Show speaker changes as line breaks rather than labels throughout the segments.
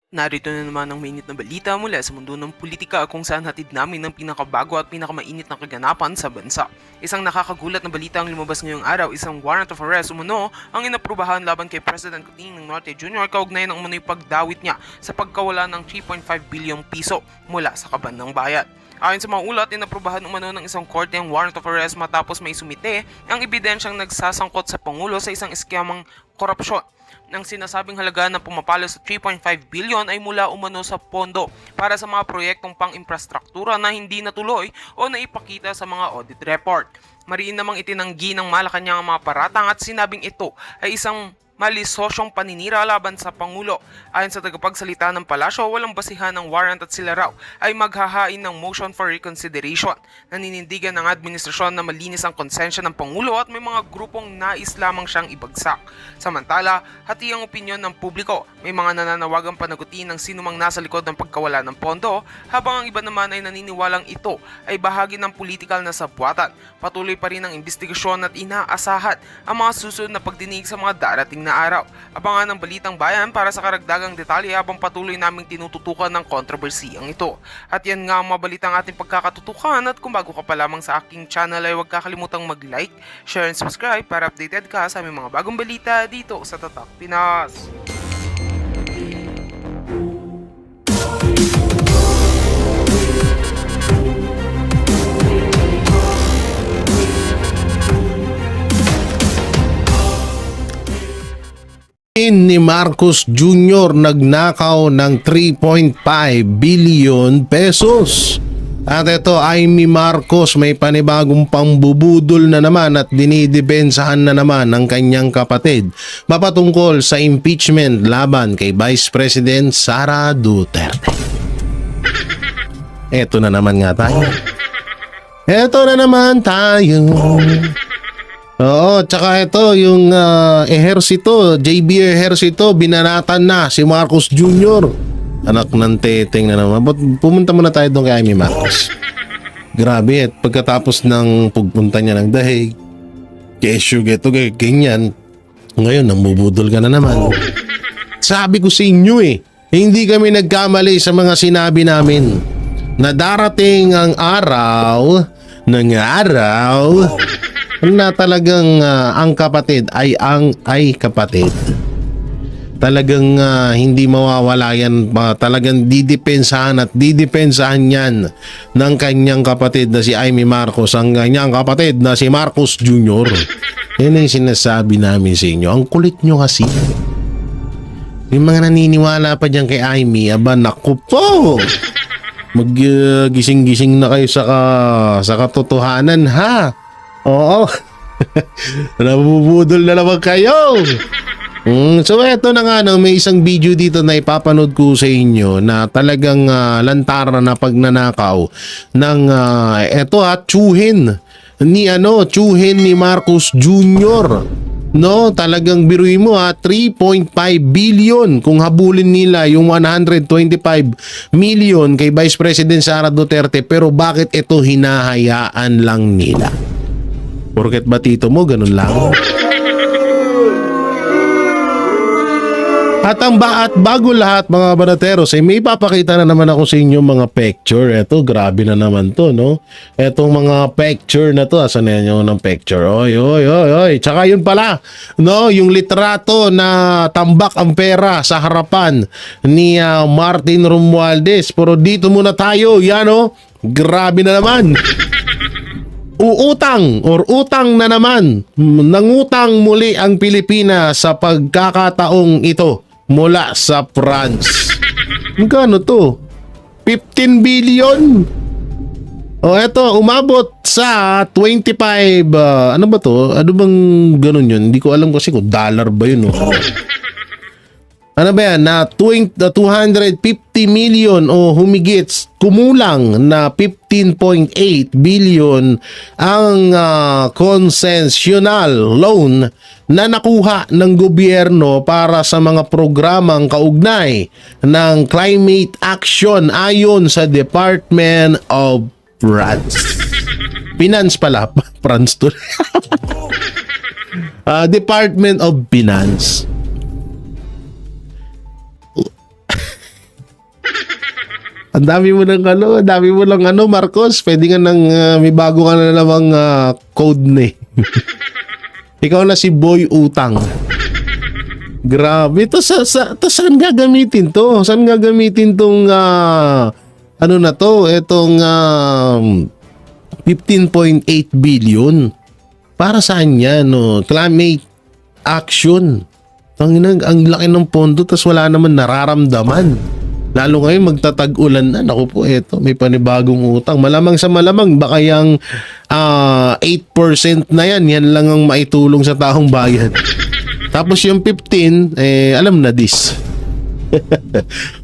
Narito na naman ang mainit na balita mula sa mundo ng politika kung saan hatid namin ang pinakabago at pinakamainit na kaganapan sa bansa. Isang nakakagulat na balita ang lumabas ngayong araw, isang warrant of arrest umano ang inaprubahan laban kay President Cotin ng Norte Jr. kaugnay ng umano'y pagdawit niya sa pagkawala ng 3.5 bilyong piso mula sa kaban ng bayan. Ayon sa mga ulat, inaprubahan umano ng isang korte ang warrant of arrest matapos may sumite ang ebidensyang nagsasangkot sa Pangulo sa isang eskemang korupsyon. Ang sinasabing halaga na pumapalo sa 3.5 billion ay mula umano sa pondo para sa mga proyektong pang-infrastruktura na hindi natuloy o naipakita sa mga audit report. Mariin namang itinanggi ng Malacanang ang mga paratang at sinabing ito ay isang malisosyong paninira laban sa Pangulo. Ayon sa tagapagsalita ng palasyo, walang basihan ng warrant at sila raw ay maghahain ng motion for reconsideration. Naninindigan ng administrasyon na malinis ang konsensya ng Pangulo at may mga grupong nais lamang siyang ibagsak. Samantala, hati ang opinyon ng publiko. May mga nananawagang panagutin ng sinumang nasa likod ng pagkawala ng pondo, habang ang iba naman ay naniniwalang ito ay bahagi ng politikal na sabwatan. Patuloy pa rin ang investigasyon at inaasahan ang mga susunod na pagdinig sa mga darating na araw. Abangan ang Balitang Bayan para sa karagdagang detalye habang patuloy naming tinututukan ng kontrobersiyang ito. At yan nga ang mga balitang ating pagkakatutukan, at kung bago ka pa lamang sa aking channel ay huwag kakalimutang mag-like, share and subscribe para updated ka sa aming mga bagong balita dito sa Tatak Pinas.
Ni Marcos Jr. nagnakaw ng 3.5 billion pesos. At ito, Amy Marcos may panibagong pambubudol na naman at dinidepensahan na naman ng kanyang kapatid mapatungkol sa impeachment laban kay Vice President Sara Duterte. Ito na naman nga tayo. Ito na naman tayo. Oo, tsaka ito, yung ehersito, JB Ehersito, binanatan na si Marcos Jr. Anak ng teteng na naman. But pumunta muna tayo doon kay Amy Marcos. Grabe, at pagkatapos ng pagpunta niya ng dahig, kesyo, geto, ganyan, ngayon, namubudol ka na naman. Sabi ko sa inyo hindi kami nagkamali sa mga sinabi namin na darating ang araw, na talagang ang kapatid ay kapatid. Talagang hindi mawawala yan. Talagang didepensahan at didepensahan yan ng kanyang kapatid na si Amy Marcos, ang kanyang kapatid na si Marcos Jr. Yan ang sinasabi namin sa inyo. Ang kulit nyo kasi. Yung mga naniniwala pa dyan kay Amy, aba naku po. Maggising-gising na kayo sa katotohanan, ha? Oo. Nabubudol na naman kayo. So eto na nga, may isang video dito na ipapanood ko sa inyo na talagang lantaran na pagnanakaw ng tsuhin ni Marcos Jr. No, talagang biruin mo 3.5 billion kung habulin nila yung 125 million kay Vice President Sara Duterte, pero bakit ito hinahayaan lang nila? Porket ba tito mo, ganun lang? At bago lahat mga banateros, may ipapakita na naman ako sa inyo mga picture. Eto, grabe na naman to, no? Etong mga picture na to, asan na yun ng picture? Oy. Tsaka yun pala, no? Yung litrato na tambak ang pera sa harapan ni Martin Romualdez. Pero dito muna tayo, yan o. Grabe na naman. Utang na naman. Nangutang muli ang Pilipinas sa pagkakataong ito mula sa France. Magkano to? 15 billion? O eto, umabot sa 25, ano ba to? Ano bang ganun yun? Hindi ko alam kasi kung dollar ba yun. Ano ba yan? Na 250 million o humigit, kumulang na 15.8 billion ang concessional loan na nakuha ng gobyerno para sa mga programang kaugnay ng climate action ayon sa Department of Finance pala. France to. Department of Finance. Ang dami mo ng ano, ang dami mo lang ano, Marcos. Pwede nga nang may bago ka na namang code na eh. Ikaw na si Boy Utang. Grabe. Saan gagamitin to? Saan gagamitin tong ano na to? Etong 15.8 billion. Para saan yan? No? Climate action. Ang laki ng pondo tas wala naman nararamdaman. Lalo ngayon magtatag-ulan na. Naku po, eto, may panibagong utang. Malamang sa malamang, baka yung 8% na yan. Yan lang ang maitulong sa taong bayan. Tapos yung 15, alam na this.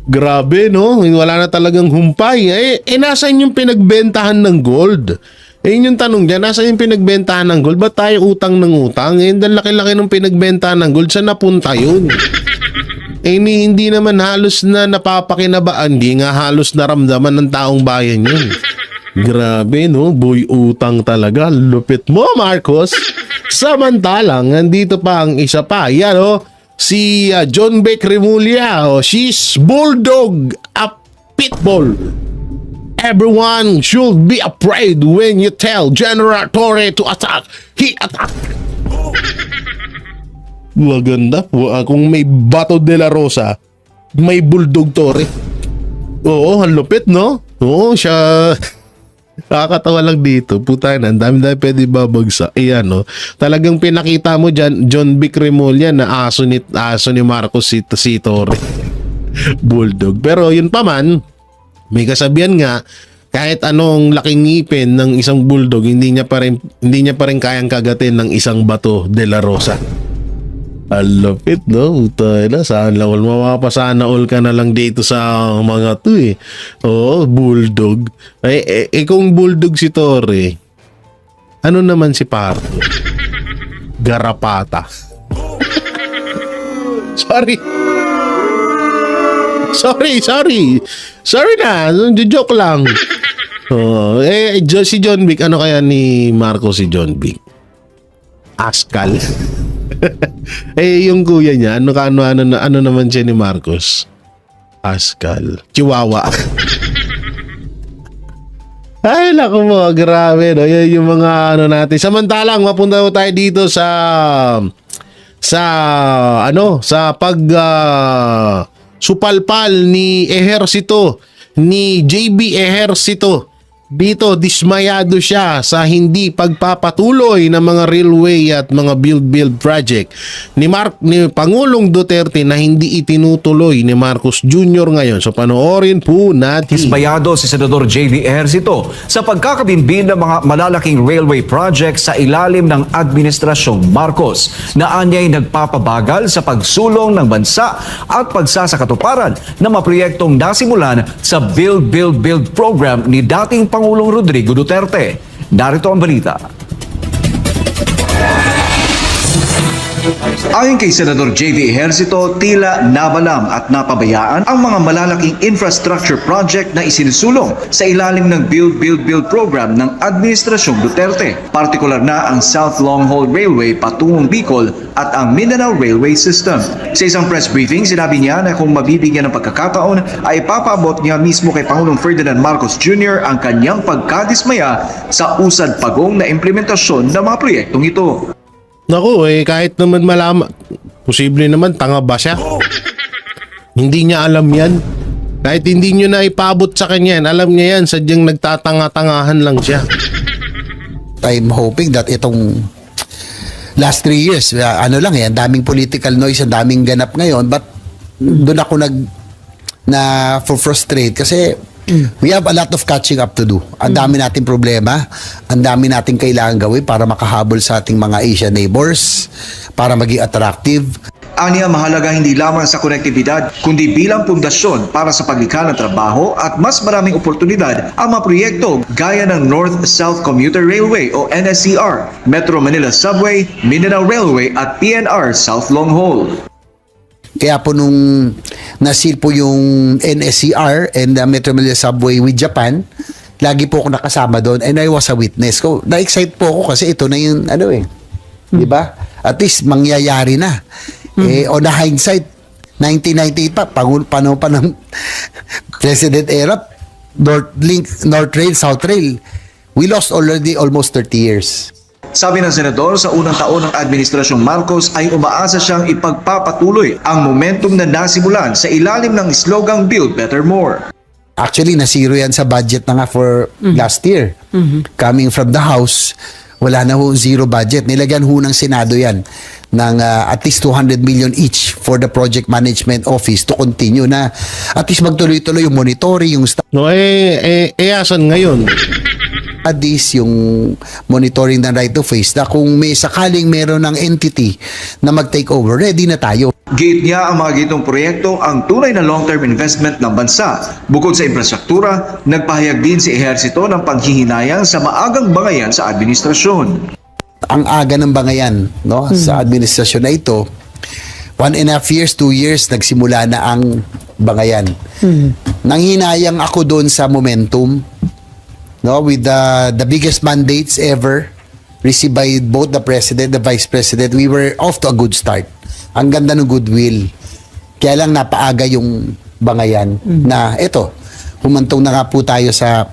Grabe, no? Wala na talagang humpay. Nasaan yung pinagbentahan ng gold? Yun yung tanong dyan, nasa yung pinagbentahan ng gold? Ba't tayo utang ng utang? Dahil laki-laki ng pinagbentahan ng gold, saan napunta yun? Hindi naman halos na napapakinabaan, hindi nga halos naramdaman ng taong bayan yun. Grabe, no? Boy utang talaga. Lupit mo, Marcos. Samantalang, nandito pa ang isa pa. Yan, oh. Si John Beck Remulla. Oh, she's bulldog, a pitbull. Everyone should be afraid when you tell General Torre to attack. He attacked. Maganda. Kung may Bato de la Rosa, may Bulldog Torre. Oo, ang lupit, no? Oo, siya. Nakakatawa lang dito. Puta na, ang dami-dami pwede babagsak. Ayan, no? Talagang pinakita mo dyan, John Vic Remulla na aso ni Marcos si Torre. Bulldog. Pero yun pa man, may kasabihan nga, kahit anong laking ngipin ng isang bulldog, hindi niya pa rin kayang kagatin ng isang Bato de la Rosa. Alapit, no? Utay na, sana all. Mapapasana all ka na lang dito sa mga to eh. Oo, bulldog. Kung bulldog si Torre, ano naman si Pardo? Garapata. Sorry na, joke lang. Si John Vic, ano kaya ni Marco si John Vic? Askal. Yung kuya niya, ano naman siya ni Marcos? Askal. Chihuahua. Ay, naku mo, grabe, no? Yan yung mga ano natin. Samantalang, mapunta mo tayo dito sa pag supalpal ni Ejercito, ni JB Ejercito. Dito, dismayado siya sa hindi pagpapatuloy ng mga railway at mga build project ni Pangulong Duterte na hindi itinutuloy ni Marcos Jr. ngayon. So panoorin po natin.
Dismayado si Senador JV Ejercito sa pagkakabimbin ng mga malalaking railway project sa ilalim ng Administrasyong Marcos na anya'y nagpapabagal sa pagsulong ng bansa at pagsasakatuparan ng mga proyektong nasimulan sa Build program ni dating Pangulong Rodrigo Duterte. Narito ang balita. Ayon kay Senador JV Ejercito, tila nabalam at napabayaan ang mga malalaking infrastructure project na isinusulong sa ilalim ng Build program ng Administrasyong Duterte. Partikular na ang South Long Haul Railway patungong Bicol at ang Mindanao Railway System. Sa isang press briefing, sinabi niya na kung mabibigyan ng pagkakataon ay papaabot niya mismo kay Pangulong Ferdinand Marcos Jr. ang kanyang pagkadismaya sa usad pagong na implementasyon ng mga proyektong ito.
Naku, kahit naman malaman, posible naman tanga ba siya? Hindi niya alam yan. Kahit hindi niyo na ipabot sa kanya yan, alam niya yan, sadyang nagtatanga-tangahan lang siya.
I'm hoping that itong last 3 years, ang daming political noise, ang daming ganap ngayon, but doon ako for frustrate kasi we have a lot of catching up to do. Ang dami nating problema, ang dami nating kailangan gawin para makahabol sa ating mga Asian neighbors, para maging attractive.
Aniya mahalaga hindi lamang sa konektibidad, kundi bilang pundasyon para sa paglikha ng trabaho at mas maraming oportunidad ang mga proyekto gaya ng North-South Commuter Railway o NSCR, Metro Manila Subway, Mindanao Railway at PNR South Long Haul.
Kaya po nung nasil po yung NSCR and the Metro Manila Subway with Japan, lagi po ako nakasama doon and I was a witness. Na-excite po ako kasi ito na yung di ba? At least mangyayari na. On the hindsight, 1998 pa, panahon pa ng President Erap, North Rail, South Rail, we lost already almost 30 years.
Sabi ng senador, sa unang taon ng Administrasyong Marcos ay umaasa siyang ipagpapatuloy ang momentum na nasimulan sa ilalim ng slogang Build Better More.
Actually, nasiro yan sa budget na nga for last year. Coming from the House, wala na ho zero budget. Nilagyan ho ng Senado yan ng at least 200 million each for the Project Management Office to continue na at least magtuloy-tuloy yung monitoring, yung
No, asan ngayon?
studies, yung monitoring ng right of ways na kung may sakaling meron ng entity na mag-take over, ready na tayo.
Giit niya ang mga gitong proyekto ang tunay na long-term investment ng bansa. Bukod sa infrastruktura, nagpahayag din si Ehersito ng paghihinayang sa maagang bangayan sa administrasyon.
Ang aga ng bangayan, no, sa administrasyon na ito, 1.5 years, 2 years, nagsimula na ang bangayan. Nanghinayang ako doon sa momentum, no, with the biggest mandates ever received by both the President, the Vice President. We were off to a good start. Ang ganda ng goodwill. Kaya lang napaaga yung bangayan na eto, humantong na nga po tayo sa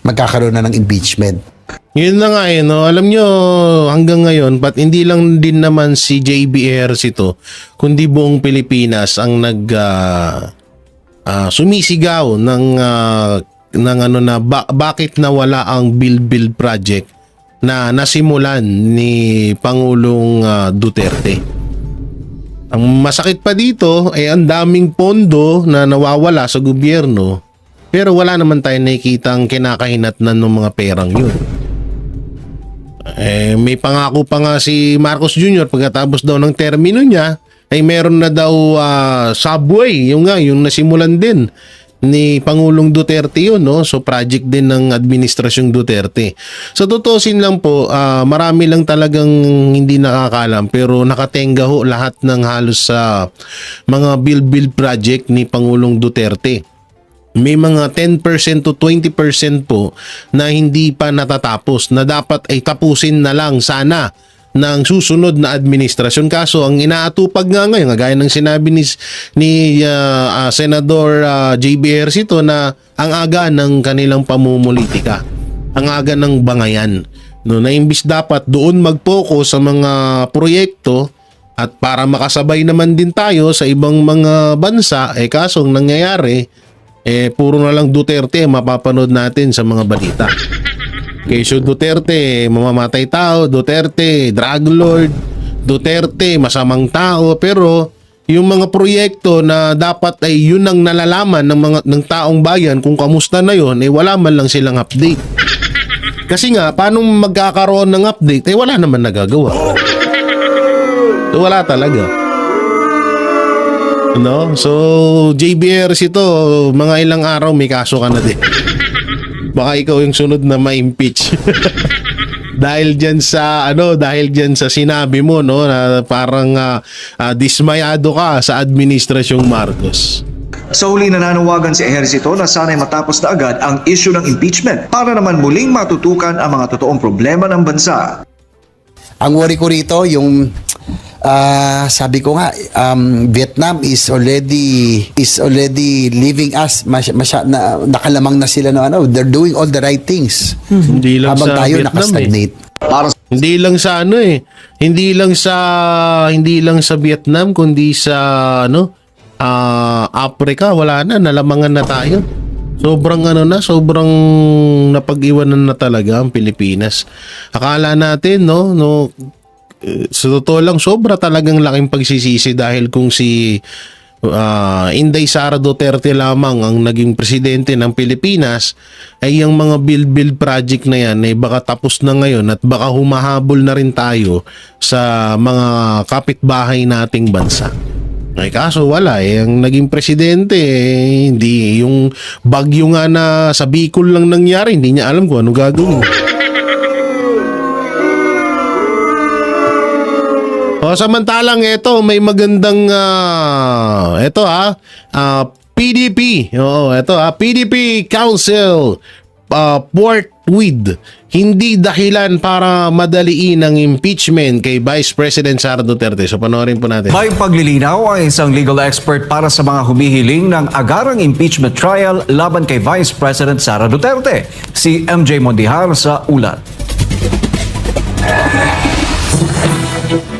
magkakaroon na ng impeachment.
Yun na nga no? Alam nyo, hanggang ngayon, but hindi lang din naman si JB Ejercito, kundi buong Pilipinas ang sumisigaw ng ano na bakit nawala ang Build project na nasimulan ni Pangulong Duterte. Ang masakit pa dito ay ang daming pondo na nawawala sa gobyerno, pero wala naman tayong nakikitang kinakahinatnan ng mga perang yun. May pangako pa nga si Marcos Jr. pagkatapos daw ng termino niya ay meron na daw subway, yung nasimulan din ni Pangulong Duterte yun, no? So project din ng Administrasyong Duterte. So tutusin lang po, marami lang talagang hindi nakakalam pero nakatenga ho lahat ng halos sa mga build project ni Pangulong Duterte. May mga 10% to 20% po na hindi pa natatapos na dapat ay tapusin na lang sana ng susunod na administrasyon. Kaso ang inaatupag nga ngayon, gaya ng sinabi ni Senador JB Ejercito na ang aga ng kanilang pamumulitika, ang aga ng bangayan. No, na imbis dapat doon mag-focus sa mga proyekto at para makasabay naman din tayo sa ibang mga bansa, kaso ang nangyayari, puro na lang Duterte mapapanood natin sa mga balita. Kesyo Duterte, mamamatay tao, Duterte, drug lord, Duterte, masamang tao, pero yung mga proyekto na dapat ay yun ang nalalaman ng taong bayan kung kamusta na yun, wala man lang silang update. Kasi nga, paano magkakaroon ng update, wala naman nagagawa. So, wala talaga. No? So, JBRs ito, mga ilang araw may kaso ka na din. Baka ikaw yung sunod na ma-impeach. dahil diyan sa sinabi mo, no, na parang dismayado ka sa administrasyong Marcos.
Sa huli, nananawagan si Ejercito na sana'y matapos na agad ang issue ng impeachment para naman muling matutukan ang mga totoong problema ng bansa.
Ang worry ko rito, yung sabi ko nga, Vietnam is already leaving us. Nakalamang na sila no, they're doing all the right things.
Hindi lang
habang
sa
tayo
Vietnam
nakastagnate.
Hindi lang sa hindi lang sa Vietnam kundi sa Africa, wala na, nalamangan na tayo. Sobrang sobrang napag-iwanan na talaga ang Pilipinas. Akala natin sa totoo lang, sobra talagang laking pagsisisi dahil kung si Inday Sara Duterte lamang ang naging presidente ng Pilipinas, ay yung mga build project na yan ay baka tapos na ngayon at baka humahabol na rin tayo sa mga kapitbahay nating bansa. Ay kaso wala ang naging presidente hindi yung bagyo nga na sa Bicol lang nangyari, hindi niya alam kung ano gagawin. Samantalang ito may magandang PDP. PDP Council Port forthwith, hindi dahilan para madaliin ang impeachment kay Vice President Sara Duterte. So panoorin po natin.
May paglilinaw ang isang legal expert para sa mga humihiling ng agarang impeachment trial laban kay Vice President Sara Duterte, si MJ Mondihar sa ulat.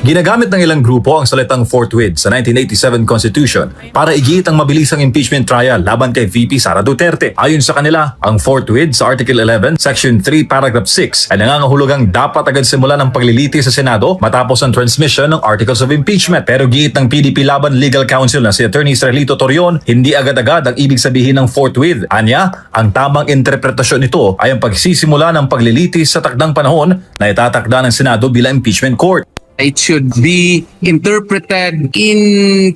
Ginagamit ng ilang grupo ang salitang forthwith sa 1987 Constitution para igit ang mabilisang impeachment trial laban kay VP Sara Duterte. Ayon sa kanila, ang forthwith sa Article 11, Section 3, Paragraph 6 ay nangangahulugang dapat agad simulan ang paglilitis sa Senado matapos ang transmission ng Articles of Impeachment. Pero giit ng PDP Laban Legal Counsel na si Attorney Israelito Torion, hindi agad-agad ang ibig sabihin ng forthwith. Anya, ang tamang interpretasyon nito ay ang pagsisimula ng paglilitis sa takdang panahon na itatakda ng Senado bilang impeachment court.
It should be interpreted in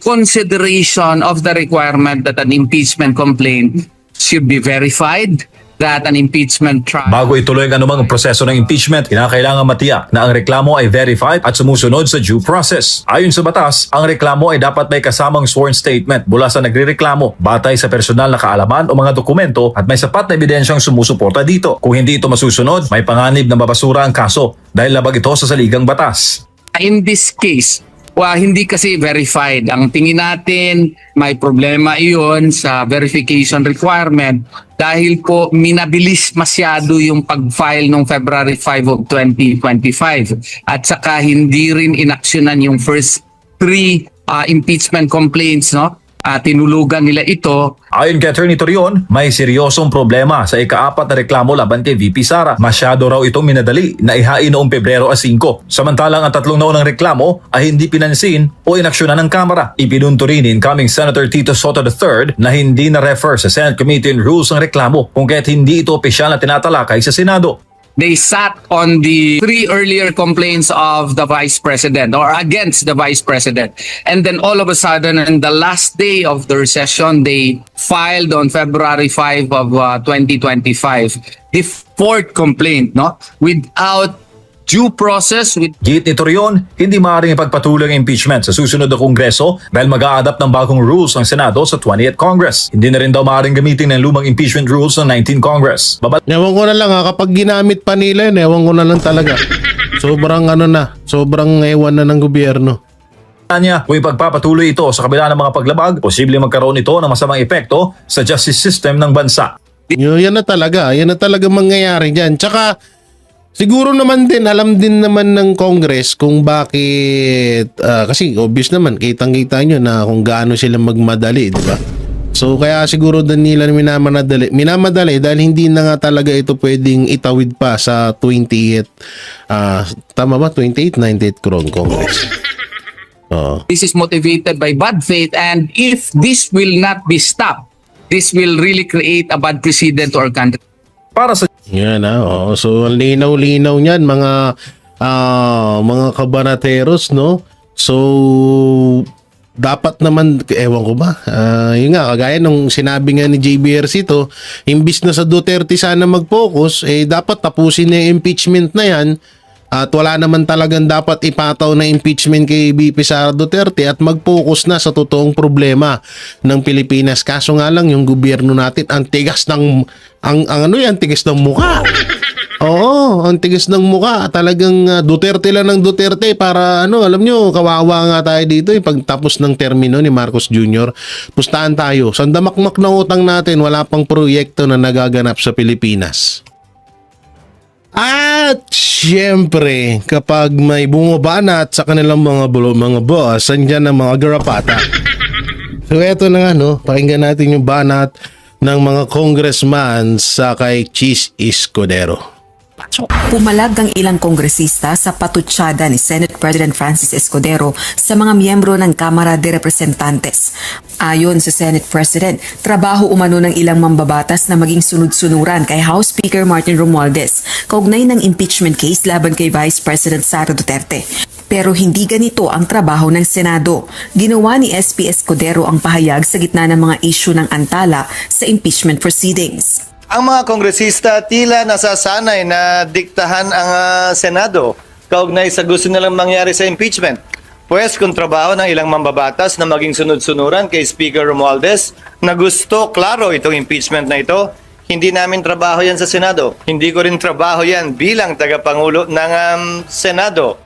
consideration of the requirement that an impeachment complaint should be verified, that an impeachment trial...
Bago ituloy ang anumang proseso ng impeachment, kinakailangan matiyak na ang reklamo ay verified at sumusunod sa due process. Ayon sa batas, ang reklamo ay dapat may kasamang sworn statement mula sa nagrereklamo, batay sa personal na kaalaman o mga dokumento at may sapat na ebidensyang sumusuporta dito. Kung hindi ito masusunod, may panganib na mabasura ang kaso dahil labag ito sa saligang batas.
In this case, hindi kasi verified. Ang tingin natin, may problema iyon sa verification requirement dahil po minabilis masyado yung pag-file noong February 5 of 2025. At saka hindi rin inaksyonan yung first 3 impeachment complaints, no? Tinulugan nila ito.
Ayon kay Attorney Torion, may seryosong problema sa ika-4 na reklamo laban kay VP Sara. Masyado raw itong minadali na ihain noong Pebrero 5. Samantalang ang 3 naunang reklamo ay hindi pinansin o inaksyonan ng Kamara. Ipinunto rin ni incoming Senator Tito Soto III na hindi na-refer sa Senate Committee on Rules ang reklamo kung kaya't hindi ito opisyal na tinatalakay sa Senado.
They sat on the 3 earlier complaints of the Vice President or against the Vice President. And then all of a sudden, on the last day of their session, they filed on February 5 of 2025 the 4th complaint, no? Without due process.
Giit ni Torion, hindi maaaring ipagpatuloy ang impeachment sa susunod na Kongreso dahil mag-a-adapt ng bagong rules ang Senado sa 20th Congress. Hindi na rin daw maaaring gamitin ng lumang impeachment rules ng 19th Congress.
Ewan ko na lang kapag ginamit pa nila yun, ewan ko na lang talaga. Sobrang ewan na ng gobyerno.
Kanya, kung ipagpapatuloy ito sa kabila ng mga paglabag, posible magkaroon ito ng masamang epekto sa justice system ng bansa.
Yan na talaga mangyayari dyan. Tsaka, siguro naman din, alam din naman ng Congress kung bakit, kasi obvious naman, kitang-kita nyo na kung gaano sila magmadali, di ba? So kaya siguro din nila minamadali dahil hindi na nga talaga ito pwedeng itawid pa sa 28th, tama ba? 28th, 98th Congress.
This is motivated by bad faith, and if this will not be stopped, this will really create a bad precedent to our country.
Para sa
Yan so ang linaw-linaw niyan mga kabanateros, no? So dapat naman, ewan ko ba, yun nga, kagaya nung sinabi nga ni JBRC to, imbis na sa Duterte sana mag-focus, dapat tapusin na yung impeachment na yan at wala naman talagang dapat ipataw na impeachment kay VP Sara Duterte at mag-focus na sa totoong problema ng Pilipinas. Kaso nga lang yung gobyerno natin ang tigas ng tigas ng mukha. Oo, ang tigas ng mukha. Talagang Duterte lang ng Duterte para alam nyo, kawawa nga tayo dito pagtapos ng termino ni Marcos Jr. Pustahan tayo. Sandamakmak na utang natin, wala pang proyekto na nagaganap sa Pilipinas. At syempre, kapag may bumabanat sa kanilang mga boss, andyan ang mga garapata. So eto na nga, pakinggan natin yung banat ng mga congressman sa kay Chis Escudero.
Pumalag ang ilang kongresista sa patutsada ni Senate President Francis Escudero sa mga miyembro ng Kamara de Representantes. Ayon sa Senate President, trabaho umano ng ilang mambabatas na maging sunod-sunuran kay House Speaker Martin Romualdez kaugnay ng impeachment case laban kay Vice President Sara Duterte. Pero hindi ganito ang trabaho ng Senado. Ginawa ni SP Escudero ang pahayag sa gitna ng mga issue ng antala sa impeachment proceedings.
Ang mga kongresista tila nasasanay na diktahan ang Senado kaugnay sa gusto nilang mangyari sa impeachment. Pwes kung trabaho ng ilang mambabatas na maging sunod-sunuran kay Speaker Romualdez na gusto klaro itong impeachment na ito, Hindi namin trabaho yan sa Senado. Hindi ko rin trabaho yan bilang tagapangulo ng Senado.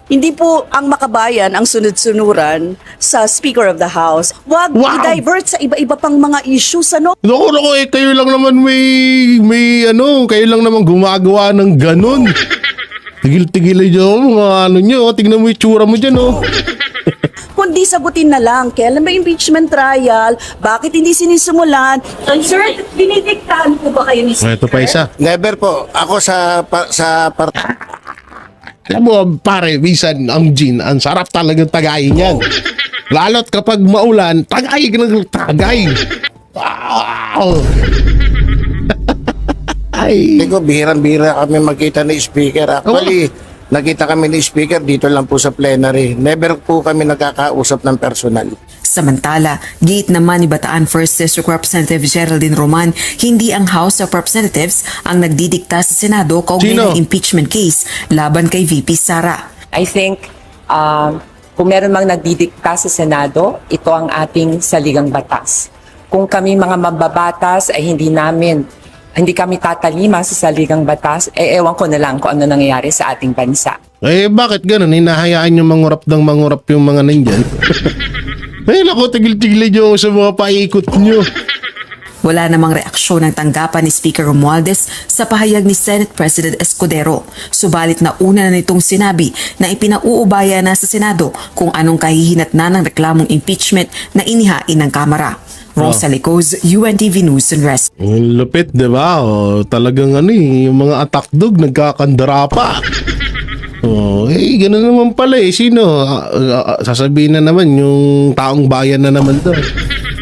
Hindi po ang makabayan ang sunod-sunuran sa Speaker of the House. Wag
Wow!
i-divert sa iba-iba pang mga issues, ano?
Naku, kayo lang naman kayo lang naman gumagawa ng ganun. Tigil-tigilan nyo, mga nyo, tignan mo yung tsura mo dyan, oh.
Kundi sagutin na lang, kailan ba impeachment trial? Bakit hindi sinisimulan? Sir, dinidiktahan po ba kayo ni
Ito pa isa.
Never po. Ako sa
Alam mo, pare, minsan, ang gin, ang sarap talagang tagayin yan. Lalo't kapag maulan, tagay ka ng tagay. Wow! Ay.
Hindi ko, bihirang-bihira kami magkita ni Speaker. Actually, nakita kami ni Speaker dito lang po sa plenary. Never po kami nagkakausap ng personal.
Samantala, giit naman ni Bataan 1st District Representative Geraldine Roman, hindi ang House of Representatives ang nagdidikta sa Senado kaugnay
Sino?
ng impeachment case laban kay VP Sara.
I think kung meron mang nagdidikta sa Senado, ito ang ating saligang batas. Kung kami mga mababatas ay hindi kami tatalima sa saligang batas, ewan ko na lang kung ano nangyayari sa ating bansa.
Eh, bakit ganun? Hinahayaan nyo mangurap yung mga nandyan. Ay, naku, tigil-tigil nyo sa mga paikot nyo.
Wala namang reaksyon ng tanggapan ni Speaker Romualdez sa pahayag ni Senate President Escudero. Subalit na una na nitong sinabi na ipinauubaya na sa Senado kung anong kahihinatnan ng reklamong impeachment na inihain ng Kamara. Rosa Licos, UNTV News and Rest.
Ang lupit, di ba? Talagang yung mga attack dog nagkakandara pa. Ganun naman pala eh. Sino? Sasabihin na naman yung taong bayan na naman to.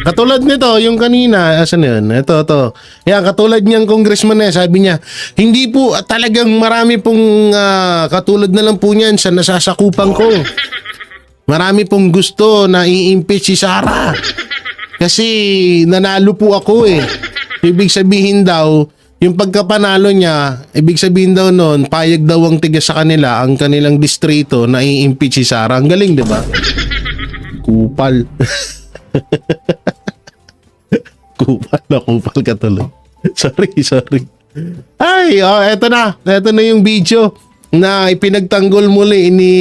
Katulad nito, yung kanina, asan yun? Ito. Yan, katulad niyang congressman sabi niya, hindi po talagang marami pong katulad na lang po niyan sa nasasakupan ko. Marami pong gusto na i-impeach si Sara. Kasi nanalo po ako eh. Ibig sabihin daw, yung pagkapanalo niya, ibig sabihin daw noon, payag daw ang tiga sa kanila, ang kanilang distrito na i-impeach si Sara. Ang galing, di ba? Kupal. Kupal ka tuloy. Sorry. Ay, eto na. Eto na yung video na ipinagtanggol muli ni